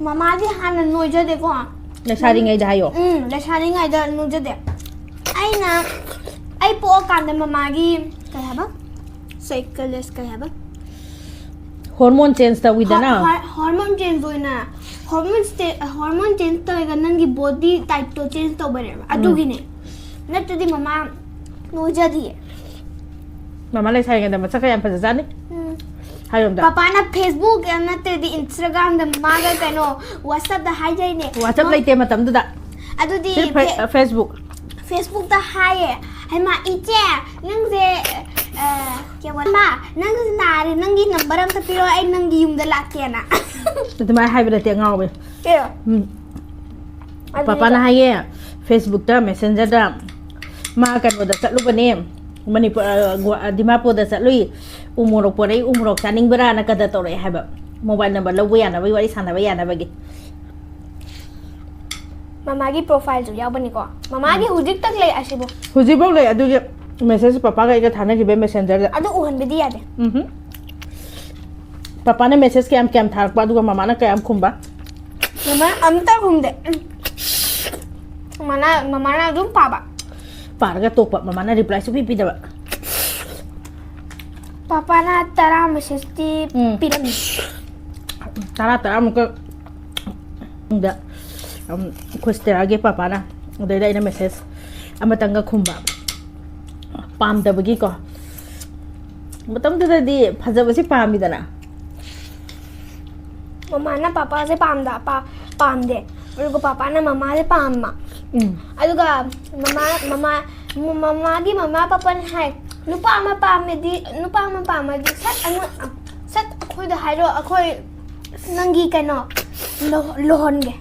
ꯃꯃꯥꯗꯤ ꯍꯥꯟꯅ ꯅꯣꯏꯖꯗꯦꯀꯣ ꯂꯩꯁꯥꯔꯤꯉꯩꯗ ꯍꯥꯏꯌꯣ ꯂꯩꯁꯥꯔꯤꯉꯩꯗ ꯅꯣꯏꯖꯗꯦ ꯑꯩ ꯄꯣꯛꯑꯀꯥꯟꯗ ꯃꯃꯥꯒꯤ ꯀꯩ ꯍꯥꯏꯕ ꯁꯥꯏꯀꯂꯦꯁ ꯀꯩ ꯍꯥꯏꯕ ꯍꯣꯔꯃꯣꯟ ꯆꯦꯟꯖ ꯇꯧꯋꯤꯗꯅ ꯍꯣꯔꯃꯣꯟ ꯆꯦꯟꯖ ꯑꯣꯏꯅ ꯍꯣꯔꯃꯣꯟ ꯆꯦꯟꯖ ꯇꯧꯔꯒ ꯅꯪꯒꯤ ꯕꯣꯗꯤ ꯇꯥꯏꯞꯇꯣ ꯆꯦꯟꯖ ꯇꯧꯕꯅꯦꯕ ꯑꯗꯨꯒꯤꯅꯦ ꯅꯠꯇ꯭ꯔꯗꯤ ꯃꯃꯥ ꯅꯣꯏꯖꯗꯤꯌꯦ ꯃꯃꯥ ꯂꯩꯁꯥꯔꯤꯉꯩꯗ ꯃꯁꯛꯀ ꯌꯥꯝ ꯐꯖꯖꯥꯠꯅꯤ ꯍꯥꯏꯌꯣꯝꯗ ꯄꯄꯥꯅ ꯐꯦꯁꯕꯨꯛ ꯅꯠꯇ꯭ꯔꯗꯤ ꯏꯟꯁꯇꯥꯒ꯭ꯔꯥꯝꯗ ꯃꯥꯒ ꯀꯩꯅꯣ ꯋꯥꯆꯞꯇ ꯍꯥꯏꯖꯩꯅꯦ ꯋꯥꯆꯞ ꯂꯩꯇꯦ ꯃꯇꯝꯗꯨꯗ ꯑꯗꯨꯗꯤ ꯐꯦꯁꯕꯨꯛꯇ ꯍꯥꯏꯌꯦ ꯍꯩꯃꯥ ꯏꯆꯦ ꯅꯪꯁꯦ ꯃꯥ ꯅꯪꯁꯦ ꯅꯥꯔꯦ ꯅꯪꯒꯤ ꯅꯝꯕꯔ ꯑꯝꯇ ꯄꯤꯔꯣ ꯑꯩ ꯅꯪꯒꯤ ꯌꯨꯝꯗ ꯂꯥꯛꯀꯦꯅ ꯑꯗꯨꯃꯥꯏꯅ ꯍꯥꯏꯕ ꯅꯠꯇꯦ ꯉꯥꯎꯋꯦ ꯄꯄꯥꯅ ꯍꯥꯏꯌꯦ ꯐꯦꯁꯕꯨꯛꯇ ꯃꯦꯁꯦꯟꯖꯔꯗ ꯃꯥ ꯀꯩꯅꯣꯗ ꯆꯠꯂꯨꯕꯅꯦ ꯃꯅꯤꯄꯨꯔ ꯗꯤꯃꯥꯄꯨꯔꯗ ꯆꯠꯂꯨꯏ ꯎꯃꯣꯔꯣꯛ ꯄꯣꯔꯛꯏ ꯎꯃꯣꯔꯣꯛ ꯆꯥꯅꯤꯡꯕ꯭ꯔꯥꯅ ꯀꯗ ꯇꯧꯔꯛꯑꯦ ꯍꯥꯏꯕ ꯃꯣꯕꯥꯏꯜ ꯅꯝꯕꯔ ꯂꯧꯕ ꯌꯥꯅꯕꯒꯤ ꯋꯥꯔꯤ ꯁꯥꯟꯅꯕ ꯌꯥꯅꯕꯒꯤ ꯃꯃꯥꯒꯤ ꯄ꯭ꯔꯣꯐꯥꯏꯜꯁꯨ ꯌꯥꯎꯕꯅꯤꯀꯣ ꯃꯃꯥꯒꯤ ꯍꯧꯖꯤꯛꯇꯪ ꯂꯩ ꯑꯁꯤꯕꯨ ꯍꯧꯖꯤꯛꯐꯥꯎ ꯂꯩ ꯑꯗꯨꯒꯤ ꯃꯦꯁꯦꯖ ꯄꯄꯥꯒ ꯑꯩꯒ ꯊꯥꯅꯈꯤꯕ ꯃꯦꯁꯦꯟꯖꯔꯗ ꯑꯗꯨ ꯎꯍꯟꯕꯗꯤ ꯌꯥꯗꯦ ꯄꯄꯥꯅ ꯃꯦꯁꯦꯖ ꯀꯌꯥꯝ ꯊꯥꯔꯛꯄ ꯑꯗꯨꯒ ꯃꯃꯥꯅ ꯀꯌꯥꯝ ꯈꯨꯝꯕ ꯃꯃꯥ ꯑꯝꯇ ꯈꯨꯝꯗꯦ ꯃꯃꯥꯅ ꯑꯗꯨꯝ ꯄꯥꯔꯒ ꯇꯣꯛꯄ ꯃꯃꯥꯅ ꯔꯤꯄ꯭ꯂꯥꯏ ꯁꯨꯄꯤ ꯄꯤꯗꯕ ꯄꯄꯥꯅ 10 ꯃꯦꯁꯦꯖꯇꯤ ꯄꯤꯔꯝꯃꯤ 10 ꯗ ꯈꯨꯁꯇꯦꯔꯥꯒꯤ ꯄꯄꯥꯅ ꯑꯗꯩꯗ ꯑꯩꯅ ꯃꯦꯁꯦꯖ ꯑꯃꯇꯪꯒ ꯈꯨꯝꯕ ꯄꯥꯝꯗꯕꯒꯤꯀꯣ ꯃꯇꯝꯗꯨꯗꯗꯤ ꯐꯖꯕꯁꯤ ꯄꯥꯝꯃꯤꯗꯅ ꯃꯃꯥꯅ ꯄꯄꯥꯁꯦ ꯄꯥꯝꯗꯦ ꯑꯗꯨꯒ ꯄꯄꯥꯅ ꯃꯃꯥꯁꯦ ꯄꯥꯝꯕ ꯑꯗꯨꯒ ꯃꯃꯥꯒꯤ ꯃꯃꯥ ꯄꯄꯥꯅ ꯍꯥꯏ ꯅꯨꯄꯥ ꯑꯃ ꯄꯥꯝꯃꯗꯤ ꯁꯠ ꯑꯩꯈꯣꯏꯗ ꯍꯥꯏꯔꯣ ꯑꯩꯈꯣꯏ ꯅꯪꯒꯤ ꯀꯩꯅꯣ ꯂꯨꯍꯣꯡꯒꯦ